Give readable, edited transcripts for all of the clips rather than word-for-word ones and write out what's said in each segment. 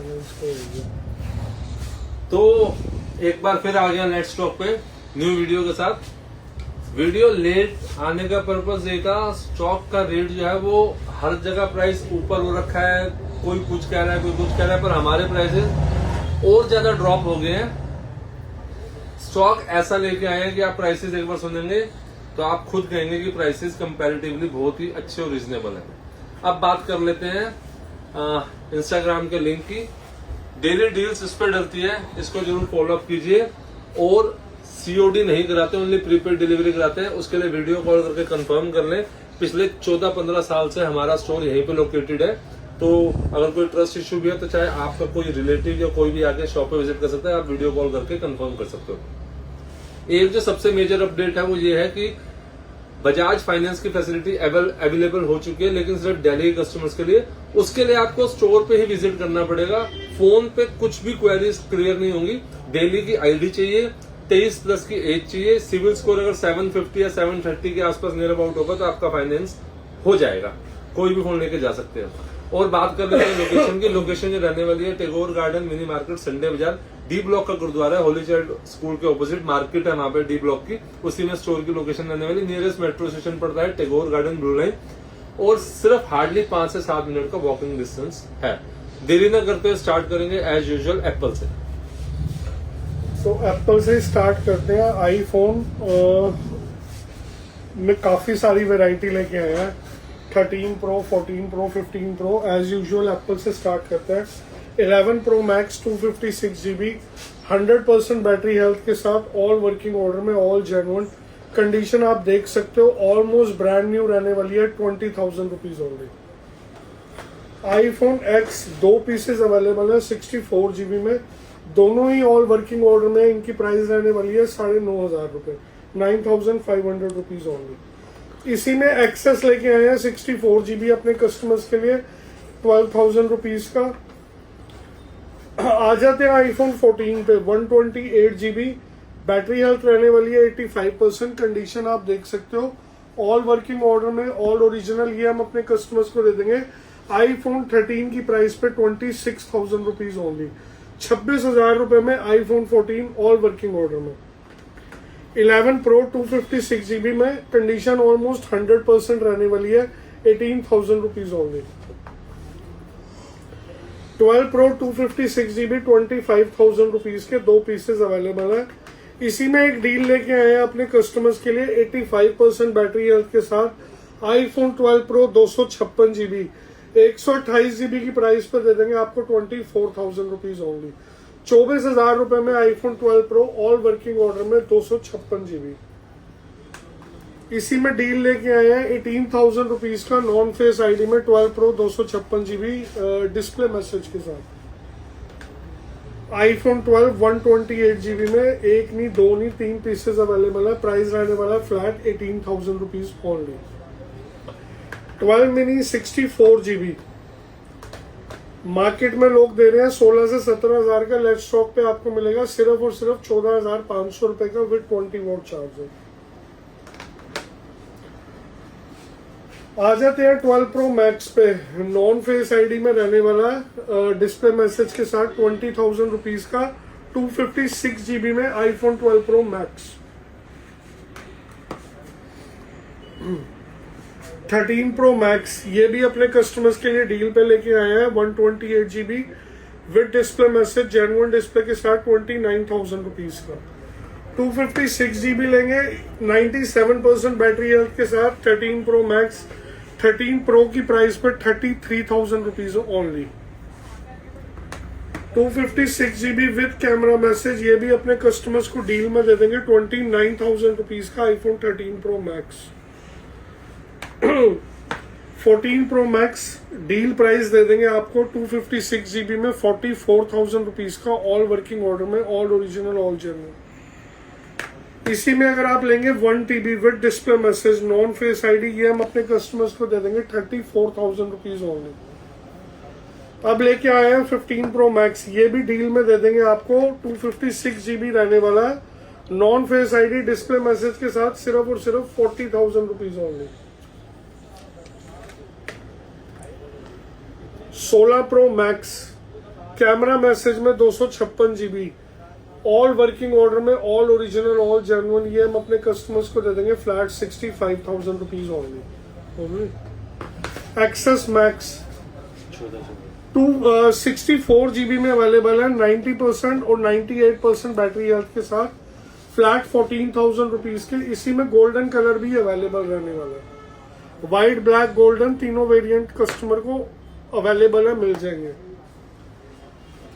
इसको हो गया। तो एक बार फिर आ गया नेट स्टॉक पे न्यू वीडियो के साथ। वीडियो लेट आने का पर्पज ये था, स्टॉक का रेट जो है वो हर जगह प्राइस ऊपर हो रखा है, कोई कुछ कह रहा है कोई कुछ कह रहा है, पर हमारे प्राइसेस और ज्यादा ड्रॉप हो गए हैं। स्टॉक ऐसा लेके आए हैं कि आप प्राइसेस एक बार सुनेंगे तो आप खुद कहेंगे कि प्राइसेस कंपैरेटिवली बहुत ही अच्छे और रिजनेबल है। अब बात कर लेते हैं इंस्टाग्राम के लिंक की। डेली डील्स इस पर डलती है, इसको जरूर फॉलो अप कीजिए। और सीओडी नहीं कराते, ओनली प्रीपेड डिलीवरी कराते हैं, उसके लिए वीडियो कॉल करके कंफर्म कर लें। पिछले 14-15 साल से हमारा स्टोर यहीं पे लोकेटेड है, तो अगर कोई ट्रस्ट इश्यू भी है तो चाहे आपका कोई रिलेटिव या कोई भी आके शॉप पे विजिट कर सकता है, आप वीडियो कॉल करके कंफर्म कर सकते हो। एक जो सबसे मेजर अपडेट है वो ये है कि बजाज फाइनेंस की फैसिलिटी अवेलेबल हो चुकी है, लेकिन सिर्फ दिल्ली के कस्टमर्स के लिए। उसके लिए आपको स्टोर पे ही विजिट करना पड़ेगा। फोन पे कुछ भी क्वेरीज क्लियर नहीं होंगी। दिल्ली की आईडी चाहिए, 23+ की एज चाहिए, सिविल स्कोर अगर 750 या 730 के आसपास नियर अबाउट होगा तो आपका फाइनेंस हो जाएगा। कोई भी फोन लेके जा सकते हैं। और बात कर लेते हैं लोकेशन की। लोकेशन जो रहने वाली है Tagore garden mini market Sunday बाजार, डी ब्लॉक का गुरुद्वारा है, होली चाइल्ड स्कूल के ऑपोजिट मार्केट है वहां पे डी ब्लॉक की, उसी में स्टोर की लोकेशन रहने वाली। नियरेस्ट मेट्रो स्टेशन पड़ता है टैगोर गार्डन ब्लू लाइन, और सिर्फ हार्डली 5 से 7 मिनट का वॉकिंग डिस्टेंस है। देरी न करते हुए स्टार्ट करेंगे एज यूजुअल एप्पल से। तो एप्पल से स्टार्ट करते हैं। आईफोन में काफी सारी वैरायटी लेके आए हैं, 13 pro, 14 pro, 15 pro. As usual Apple से स्टार्ट करते हैं। 11 pro max 256 GB, 100% battery health के साथ, ऑल वर्किंग ऑर्डर में, ऑल जेन्युइन कंडीशन आप देख सकते हो। ऑलमोस्ट ब्रांड न्यू रहने वाली है, 20,000 rupees only. IPhone x 2 pieces available है 64 GB में, दोनों ही ऑल वर्किंग ऑर्डर में। इनकी प्राइस रहने वाली है 9,500 रुपए, 9,500 रुपीज ओनली। इसी में एक्सेस लेके आए हैं 64 GB अपने कस्टमर्स के लिए, 12,000 रुपीज का। आ जाते हैं आईफोन 14 पे, 128 GB, बैटरी हेल्थ रहने वाली है 85%, कंडीशन आप देख सकते हो, ऑल वर्किंग ऑर्डर में, ऑल ओरिजिनल। ये हम अपने कस्टमर्स को दे देंगे आईफोन 13 की प्राइस पे 26,000 रुपीज ओनली, 26,000 रुपए में आईफोन 14 ऑल वर्किंग ऑर्डर में। 11 प्रो 256 GB में, कंडीशन ऑलमोस्ट 100% रहने वाली है, 18,000 rupees only. 12 pro 256 GB 25,000 rupees के 2 पीसेस अवेलेबल है। इसी में एक डील लेके आए हैं अपने कस्टमर्स के लिए, 85% बैटरी हेल्थ के साथ आईफोन 12 प्रो 256 GB 128 GB की प्राइस पर दे देंगे आपको 24,000 रुपीज ओनली, 24,000 रुपए में iPhone 12 pro all working order में 256 GB। इसी में डील लेके आए हैं 18,000 रुपीज का नॉन फेस आईडी में 12 प्रो 256 GB डिस्प्ले मैसेज के साथ। आईफोन 12 128 GB में, एक नहीं दो नहीं 3 पीसेस अवेलेबल है। प्राइस रहने वाला flat 18,000 rupees only. 12 mini 64 GB market में लोग दे रहे हैं 16 से 17,000 का, लेट स्टॉक पे आपको मिलेगा सिर्फ और सिर्फ 14,500 रुपए का विद 20 वॉट चार्जर। आ जाते हैं 12 प्रो मैक्स पे, नॉन फेस आईडी में रहने वाला डिस्प्ले मैसेज के साथ 20,000 रुपीज का, 256 GB में iPhone 12 pro max. 13 Pro max ये भी अपने कस्टमर्स के लिए डील पे लेके आए हैं, 128 GB with display message, genuine display के साथ, 29,000 रुपीज का। 256 GB लेंगे, 97% बैटरी हेल्थ के साथ, 13 प्रो मैक्स। 13 प्रो की प्राइस पे 33,000 rupees only. 256 GB with camera message, ये भी अपने कस्टमर्स को डील में दे देंगे 29,000 रुपीज का iPhone 13 Pro Max. 14 Pro Max deal price दे देंगे आपको 256 GB में 44,000 रुपीज का, ऑल वर्किंग ऑर्डर में, ऑल ओरिजिनल ऑल जेन्युइन। इसी में अगर आप लेंगे 1 TB with display message non face ID, ये हम अपने कस्टमर्स को दे देंगे 34,000 रुपीज ओनली। अब लेके आए हैं 15 प्रो मैक्स, ये भी डील में दे देंगे आपको, 256 GB रहने वाला है, non face ID display message के साथ, सिर्फ और सिर्फ 40,000 rupees only. 16 pro max camera message में 256 GB, ऑल वर्किंग ऑर्डर में, ऑल ओरिजिनल, ऑल जेन्युइन, ये हम अपने कस्टमर्स को दे देंगे flat 65,000 rupees only. XS max 64 GB में अवेलेबल है, 90% और 98% बैटरी हेल्थ के साथ, फ्लैट 14,000 रुपीज के। इसी में गोल्डन कलर भी अवेलेबल रहने वाला है, व्हाइट, ब्लैक, गोल्डन, तीनों वेरिएंट कस्टमर को अवेलेबल है, मिल जाएंगे।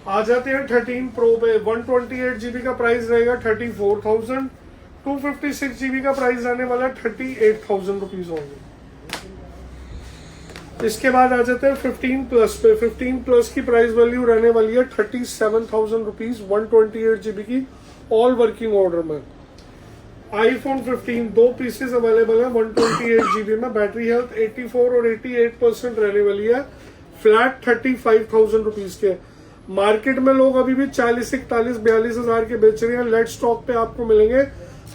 आ जाते हैं 13 प्रो पे। 128 GB का प्राइस रहेगा 34,000, 256 GB का प्राइस रहने वाला 38,000 रुपीज ओनली। इसके बाद आ जाते हैं 15 प्लस पे। 15 प्लस की प्राइस वैल्यू रहने वाली है 37,000 रुपीज, 128 GB की, ऑल वर्किंग ऑर्डर में। आईफोन 15 2 पीसेस अवेलेबल है 128 GB में, बैटरी हेल्थ 84 और 88% रहने वाली है, फ्लैट 35,000 रुपीज के। मार्केट में लोग अभी भी 40, 41, 42 हजार के बेच रहे हैं, लेट स्टॉक पे आपको मिलेंगे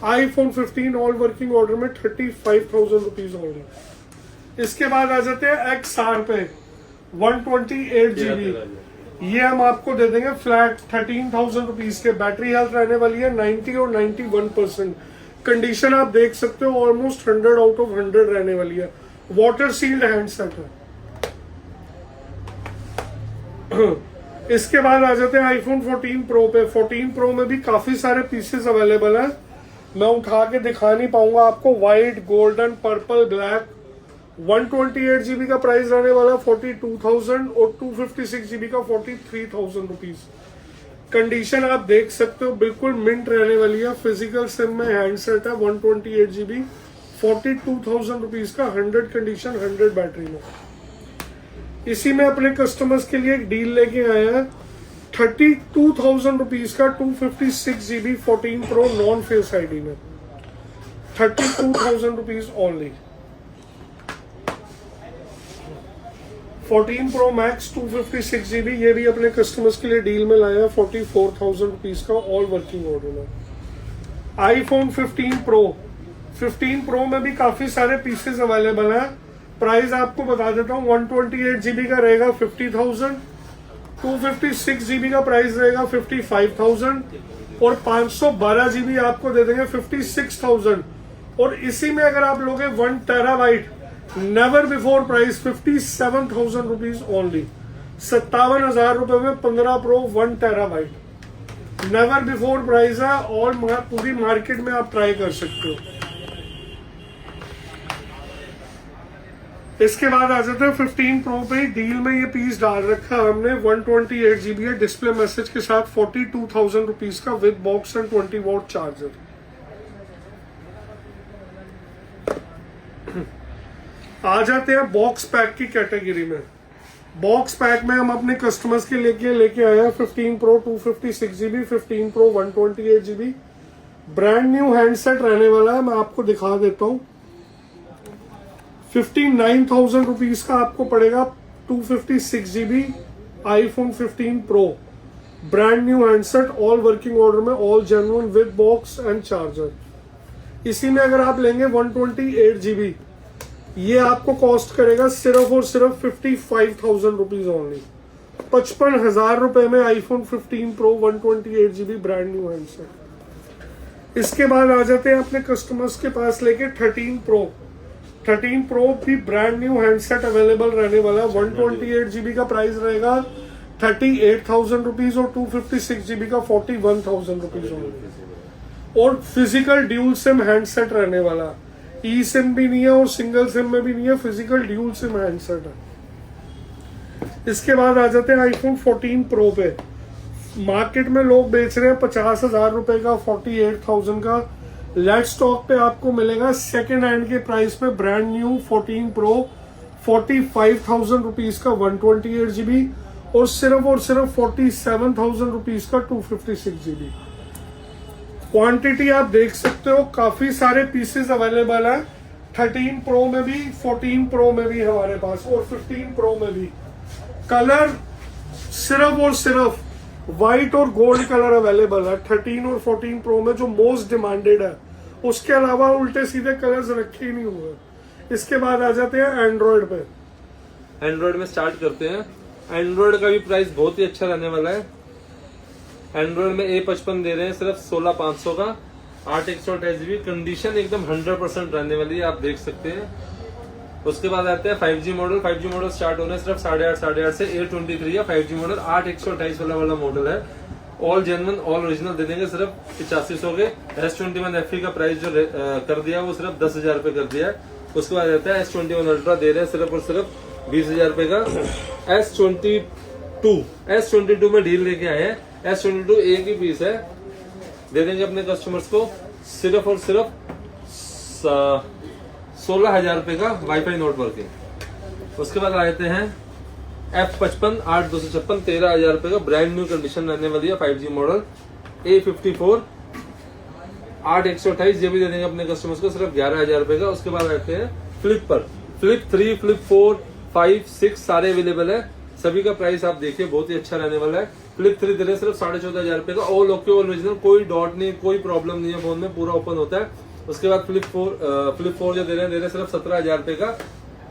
आईफोन 15 ऑल वर्किंग ऑर्डर में 35,000 रुपीज ओनली। इसके बाद आ जाते हैं XR पे 128 GB, ये हम आपको दे देंगे फ्लैट 13,000 रुपीज के। बैटरी हेल्थ रहने वाली है 90 और 91%, कंडीशन आप देख सकते हो ऑलमोस्ट 100 आउट ऑफ 100 रहने वाली है, वाटर सील्ड हैंडसेट है। इसके बाद आ जाते हैं आईफोन 14 प्रो पे। 14 प्रो में भी काफी सारे पीसेस अवेलेबल हैं, मैं उठा के दिखा नहीं पाऊंगा आपको। White, golden, purple, black. 128 GB का प्राइस रहने वाला 42,000 और 256 GB का 43,000 रुपीज। कंडीशन आप देख सकते हो बिल्कुल मिंट रहने वाली है, फिजिकल सिम में हैंडसेट है, 128 GB, 42,000 रुपीज का, 100 कंडीशन, 100 बैटरी में। इसी में अपने कस्टमर्स के लिए एक डील लेके आए हैं 32,000 रुपीज का, 256 GB 14 pro non face ID में, 32,000 rupees only. 14 Pro max 256 GB, ये भी अपने कस्टमर्स के लिए डील में लाया 44,000 रुपीज का, ऑल वर्किंग ऑर्डर में। आईफोन 15 प्रो में भी काफी सारे पीसेस अवेलेबल हैं। प्राइस आपको बता देता हूँ, 128 GB का रहेगा 50,000, 256 GB का प्राइस रहेगा 55,000 और 512 GB आपको दे देंगे 56,000। और इसी में अगर आप लोगे 1 terabyte, never before price 57,000 rupees only, 57,000 रुपए में 15 pro 1 terabyte, never before price है, और पूरी मार्केट में आप ट्राई कर सकते हो। इसके बाद आ जाते हैं 15 प्रो पे। डील में ये पीस डाल रखा है हमने, 128 GB है, डिस्प्ले मैसेज के साथ, 42,000 रुपीज का, with box and 20 watt charger. आ जाते हैं बॉक्स पैक की कैटेगरी में। बॉक्स पैक में हम अपने कस्टमर्स के लेके आए हैं 15 pro 256 GB, 15 pro 128 GB, brand new handset रहने वाला है, मैं आपको दिखा देता हूँ। 59,000 रुपीज का आपको पड़ेगा 256 GB iPhone 15 pro, brand new handset, all working order में, all genuine, with box and charger. इसी में अगर आप लेंगे 128 GB, ये आपको कॉस्ट करेगा सिर्फ और सिर्फ 55,000 रुपीज ओनली, 55,000 रुपए में iPhone 15 pro 128 GB brand new handset. इसके बाद आ जाते हैं अपने कस्टमर्स के पास लेके 13 प्रो भी ब्रांड न्यू हैंडसेट अवेलेबल रहने वाला। 128 GB का प्राइस रहेगा 38,000 रुपीज और 256 GB का 41,000 रुपीज ओनली, और फिजिकल ड्यूल सिम हैंडसेट रहने वाला, ई सिम भी नहीं है और सिंगल सिम में भी नहीं है, फिजिकल ड्यूल सिम हैंडसेट है। इसके बाद आ जाते हैं आईफोन 14 प्रो पे। मार्केट में लोग बेच रहे हैं 50,000 रुपए का, 48,000 का, लेट स्टॉक पे आपको मिलेगा सेकेंड हैंड के प्राइस में ब्रांड न्यू 14 प्रो 45,000 रुपीज का 128 GB और सिर्फ 47,000 रुपीज का 256 GB। क्वांटिटी आप देख सकते हो, काफी सारे पीसेस अवेलेबल है 13 प्रो में भी, 14 प्रो में भी हमारे पास, और 15 प्रो में भी। कलर सिर्फ और सिर्फ व्हाइट और गोल्ड कलर अवेलेबल है 13 और 14 प्रो में, जो मोस्ट डिमांडेड है। उसके अलावा उल्टे सीधे कलर्स रखे ही नहीं हुए। इसके बाद आ जाते हैं एंड्रॉइड पे। एंड्रॉइड में स्टार्ट करते हैं एंड्रॉइड का भी प्राइस बहुत ही अच्छा रहने वाला है। एंड्रॉइड में A55 दे रहे हैं सिर्फ 16,500 का, 8/128 GB, कंडीशन एकदम 100% रहने वाली है, आप देख सकते हैं। उसके बाद आते हैं 5G model. 5G model start हो रहे हैं सिर्फ 8,500 से। A23 या 5G मॉडल 8/128 वाला मॉडल है। ऑल जेन्युइन ऑल ओरिजिनल दे देंगे सिर्फ 8500 के। S21 FE का प्राइस जो कर दिया वो सिर्फ 10,000 रुपए कर दिया है। उसके बाद रहता है S21 अल्ट्रा दे रहे हैं सिर्फ और सिर्फ 20,000 रुपए का। S22 में डील लेके आए हैं। S22 एक ही पीस है, दे देंगे अपने कस्टमर्स को सिर्फ और सिर्फ 16,000 रुपए का वाईफाई नोट वर्किंग। उसके बाद आते हैं F55 8/256 13,000 रुपए का, ब्रांड न्यू कंडीशन रहने वाली है। 5G मॉडल A54 8/128, ये भी दे देंगे अपने कस्टमर्स को सिर्फ 11,000 रुपए का। उसके बाद आते हैं फ्लिप पर। फ्लिप 3, फ्लिप 4, 5, 6 सारे अवेलेबल है। सभी का प्राइस आप देखिए बहुत ही अच्छा रहने वाला है। फ्लिप 3 दे रहे सिर्फ 14,500 रुपए का। ऑल ओके ऑल ओरिजिनल, कोई डॉट नहीं, कोई प्रॉब्लम नहीं है, फोन में पूरा ओपन होता है। उसके बाद फ्लिप 4 जो दे रहे हैं सिर्फ 17,000 रुपए का।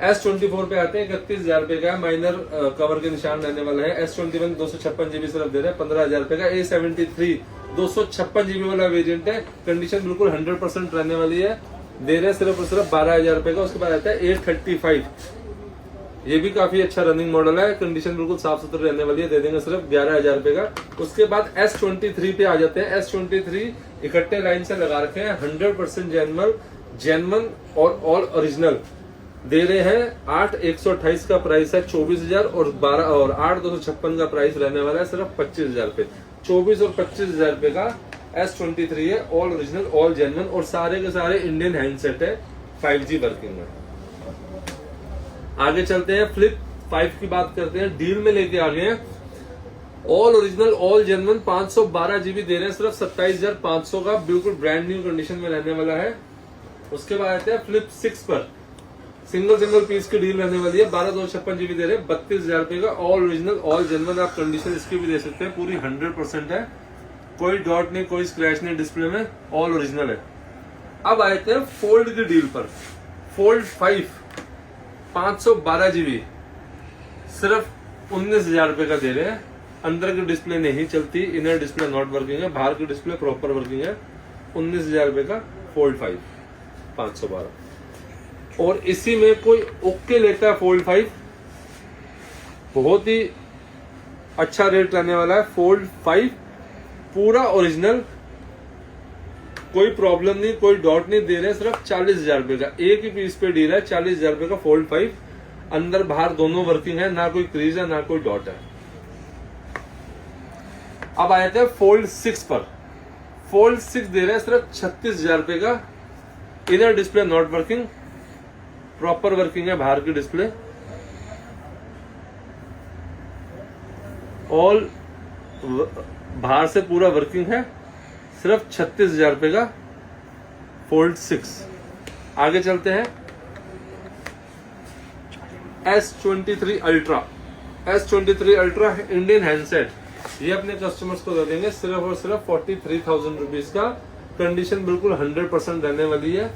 S24 पे आते हैं 31,000 रुपए का, माइनर कवर के निशान रहने वाला है। S21 256 GB सिर्फ दे रहे हैं 15,000 रुपए का। A73 256 GB वाला वेरिएंट है, कंडीशन बिल्कुल 100% रहने वाली है, दे रहे हैं सिर्फ और सिर्फ 12,000 रुपए का। उसके बाद आता है A35, ये भी काफी अच्छा रनिंग मॉडल है, कंडीशन बिल्कुल साफ सुथरी रहने वाली है, दे देंगे सिर्फ 11,000 रुपए का। उसके बाद S23 पे आ जाते हैं। S23 इकट्ठे लाइन से लगा रखे हैं, 100% जेन्युइन और ऑल ओरिजिनल दे रहे हैं। 8/128 का प्राइस है 24,000 और 8/256 का प्राइस रहने वाला है सिर्फ 25,000 रुपए। 24 और 25,000 रुपए का S23 है, ऑल ओरिजिनल ऑल जेन्युइन और सारे के सारे इंडियन हैंडसेट है 5G वर्किंग में। आगे चलते हैं, फ्लिप 5 की बात करते हैं। डील में लेके आ गए हैं, all original all genuine 512 GB दे रहे हैं सिर्फ 27,500 का, बिल्कुल ब्रांड न्यू कंडीशन में रहने वाला है। उसके बाद आते हैं फ्लिप 6 पर, सिंगल पीस की डील रहने वाली है, 12,256 GB दे रहे हैं 32,000 रुपए का। ऑल ओरिजिनल ऑल जेन्युइन, आप कंडीशन इसकी भी दे सकते हैं, पूरी 100% है, कोई डॉट नहीं, कोई स्क्रैच नहीं डिस्प्ले में, ऑल ओरिजिनल है। अब आए थे फोल्ड की डील पर। फोल्ड 5 512 GB सिर्फ 19,000 रुपए का दे रहे हैं। अंदर की डिस्प्ले नहीं चलती, इनर डिस्प्ले नॉट वर्किंग है, बाहर की डिस्प्ले प्रॉपर वर्किंग है। 19,000 रुपए का फोल्ड 5 512। और इसी में कोई ओके लेता है फोल्ड 5, बहुत ही अच्छा रेट रहने वाला है। फोल्ड 5 पूरा ओरिजिनल, कोई प्रॉब्लम नहीं, कोई डॉट नहीं, दे रहे हैं सिर्फ 40,000 रुपए का। एक ही पीस पे डील है, 40,000 रुपए का फोल्ड 5, अंदर बाहर दोनों वर्किंग है, ना कोई क्रीज है ना कोई डॉट है। अब आए थे फोल्ड 6 पर। फोल्ड 6 दे रहे हैं सिर्फ 36,000 रुपए का। Inner display not working, proper working है बाहर की डिस्प्ले, ऑल बाहर से पूरा वर्किंग है, सिर्फ 36,000 रुपए का फोल्ड 6। आगे चलते हैं, S23 ultra. S23 ultra Indian handset, ये अपने कस्टमर्स को दे देंगे सिर्फ और सिर्फ 43,000 रुपीज का। कंडीशन बिल्कुल 100% रहने वाली है।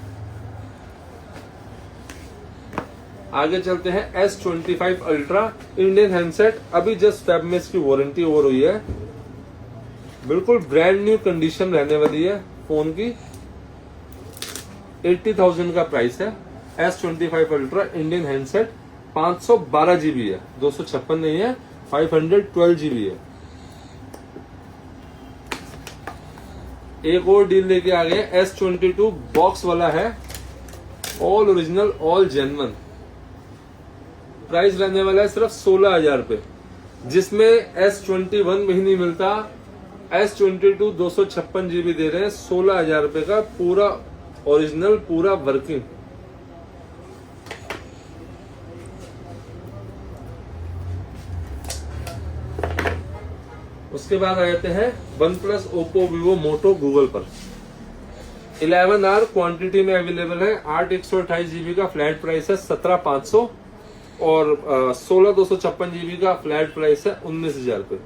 आगे चलते हैं, S25 अल्ट्रा इंडियन हैंडसेट, अभी जस्ट फेब में इसकी वारंटी ओवर हुई है, बिल्कुल ब्रांड न्यू कंडीशन रहने वाली है फोन की। 80,000 का प्राइस है। S25 ultra Indian handset, 512 GB है, 256 नहीं है, 512 GB है। एक और डील लेके आ गए, S22 बॉक्स वाला है, all original all genuine, price रहने वाला है सिर्फ 16,000 रुपए, जिसमें S21 में ही नहीं मिलता। S22 256 GB दे रहे हैं 16,000 रुपए का, पूरा ओरिजिनल पूरा वर्किंग। उसके बाद आ जाते हैं OnePlus, Oppo, Vivo, Moto, Google पर। 11R क्वांटिटी में अवेलेबल है, 8/128 GB का फ्लैट प्राइस है 17,500 और 16/256 GB का फ्लैट प्राइस है 19,000 रुपए।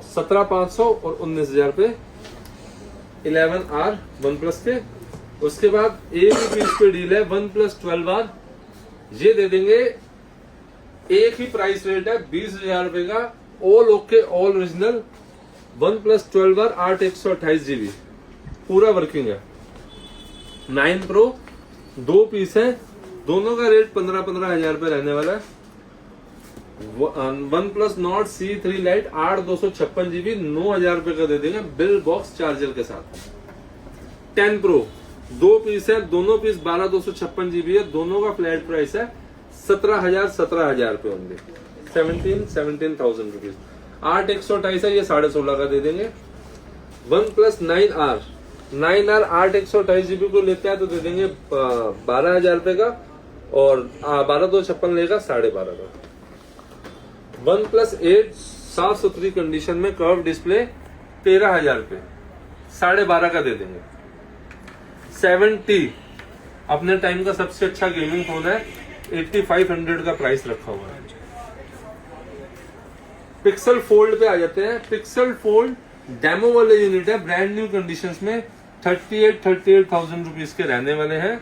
17,500 और 19,000 रुपए 11R OnePlus के। उसके बाद एक ही पीस पे डील है OnePlus 12R, ये दे देंगे एक ही प्राइस रेट है 20,000 रुपए का, all okay all original, OnePlus 12R 8 128 GB पूरा वर्किंग है। 9 Pro 2 पीस है, दोनों का रेट 15,000 रुपए रहने वाला है। OnePlus Nord C3 Lite 8 256 GB 9,000 रुपए का दे देंगे बिल बॉक्स चार्जर के साथ। 10 Pro 2 पीस है, दोनों पीस 12 256 GB है, दोनों का फ्लैट प्राइस है 17,000 रुपए होंगे, 17,000 रुपीज। 8 128 है, ये 16.5 का दे देंगे। OnePlus 9R 8 128 GB को लेता है तो दे देंगे 12,000 रुपए का, और 12 256 लेगा 12.5 का। OnePlus 8 साफ सुथरी कंडीशन में कर्व डिस्प्ले 13,000 रुपए, 12.5 का दे देंगे। 7T अपने टाइम का सबसे अच्छा गेमिंग फोन है, 8500 का प्राइस रखा हुआ है। पिक्सल फोल्ड पे आ जाते हैं। पिक्सल फोल्ड डेमो वाले यूनिट है, ब्रांड न्यू कंडीशंस में 38,000 रुपीज के रहने वाले हैं।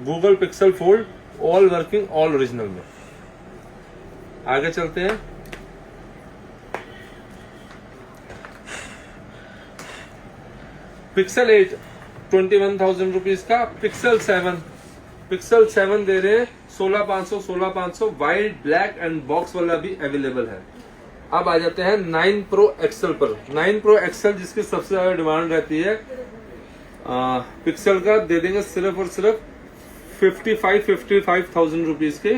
Google pixel fold all working all original में। आगे चलते हैं। पिक्सल 8 21,000 रुपीज का। पिक्सल 7 दे रहे हैं 16,500 वाइट ब्लैक एंड बॉक्स वाला भी अवेलेबल है। अब आ जाते हैं 9 Pro XL पर। 9 Pro XL जिसकी सबसे ज्यादा डिमांड रहती है, पिक्सल का दे देंगे सिर्फ और सिर्फ 55,000 रुपीज के।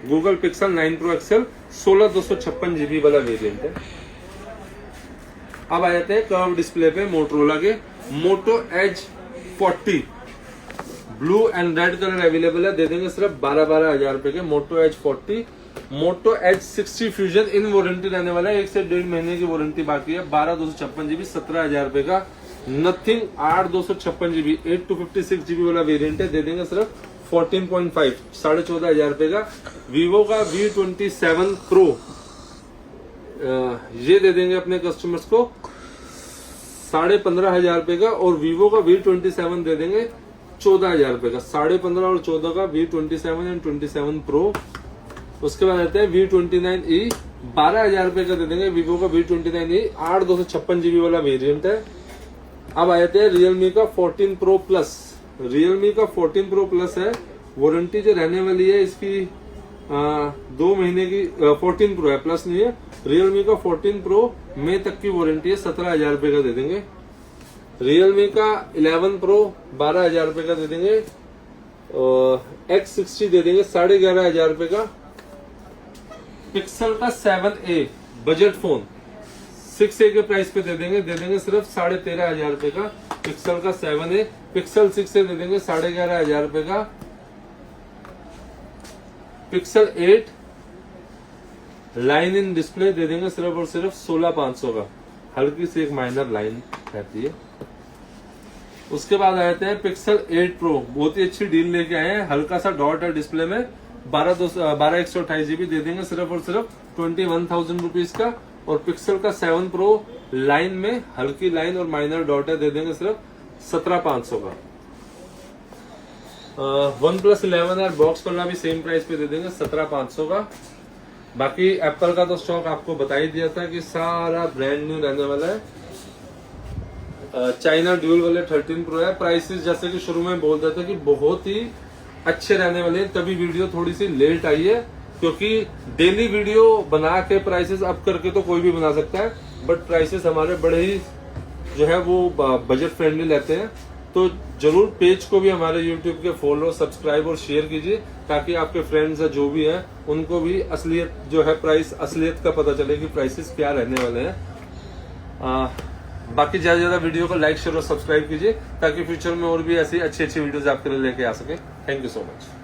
Google pixel 9 Pro XL 16,256 GB वाला वेरिएंट है। अब आ जाते हैं कर्व डिस्प्ले पे मोटरोला के। Moto Edge 40 blue and red colour available है, दे देंगे सिर्फ 12,000 रुपए के। Moto Edge 40। Moto Edge 60 fusion इन वारंटी रहने वाला है, 1 से 1.5 महीने की वारंटी बाकी है। 12 256 GB 17,000 रुपए का। नथिंग 8 256 GB 8 256 GB वाला वेरिएंट है, दे देंगे सिर्फ 14.5 14,500 रुपए का। वीवो का V27 Pro ये दे देंगे अपने कस्टमर्स को 15,500 रुपए का, और वीवो का V27 दे देंगे 14,000 रुपए का। 15,500 और 14 का V27 एंड 27 Pro। उसके बाद आते हैं V29e 12,000 रुपए का दे देंगे। वीवो का V29e 8 256 GB वाला वेरिएंट है। अब आ जाते हैं रियलमी का 14 Pro Plus। रियलमी का 14 Pro Plus है, वारंटी जो रहने वाली है इसकी 2 महीने की। 14 Pro है, प्लस नहीं है। रियलमी का 14 Pro मई तक की वारंटी है, 17,000 रुपए का दे देंगे। रियलमी का 11 Pro 12,000 रुपए का दे देंगे। X60 दे देंगे 11,500 रुपए का। पिक्सल का 7A बजट फोन 6A के प्राइस पे दे देंगे सिर्फ 13,500 रुपए का। पिक्सल का 7A। पिक्सल 6A दे देंगे 11,500 रुपए का। पिक्सल 8 लाइन इन डिस्प्ले दे देंगे सिर्फ और सिर्फ 16,500 का। हल्की सी एक माइनर लाइन रहती है। उसके बाद आ जाते हैं पिक्सल 8 Pro। बहुत ही अच्छी डील लेके आए हैं, हल्का सा डॉट है डिस्प्ले में। 12 128 GB दे देंगे सिर्फ और सिर्फ 21,000 रुपीज का। और पिक्सल का 7 Pro लाइन में हल्की लाइन और माइनर डॉट है, दे देंगे सिर्फ 17,500 का। OnePlus 11R बॉक्स वाला भी सेम प्राइस पे दे देंगे 17,500 का। बाकी एप्पल का तो स्टॉक आपको बता ही दिया था कि सारा ब्रांड न्यू रहने वाला है। चाइना ड्यूल वाले 13 Pro है। प्राइसेस जैसे कि शुरू में बोल रहा था कि बहुत ही अच्छे रहने वाले हैं, तभी वीडियो थोड़ी सी लेट आई है, क्योंकि डेली वीडियो बना के प्राइसेस अप करके तो कोई भी बना सकता है, बट प्राइसेस हमारे बड़े ही जो है वो बजट फ्रेंडली रहते हैं। तो जरूर पेज को भी हमारे यूट्यूब के फॉलो, सब्सक्राइब और शेयर कीजिए, ताकि आपके फ्रेंड्स जो भी हैं उनको भी असलियत जो है प्राइस असलियत का पता चले कि प्राइसेस क्या रहने वाले हैं। बाकी ज्यादा ज्यादा वीडियो को लाइक शेयर और सब्सक्राइब कीजिए, ताकि फ्यूचर में और भी ऐसी अच्छी वीडियोस आपके लिए लेके आ सके। Thank you so much.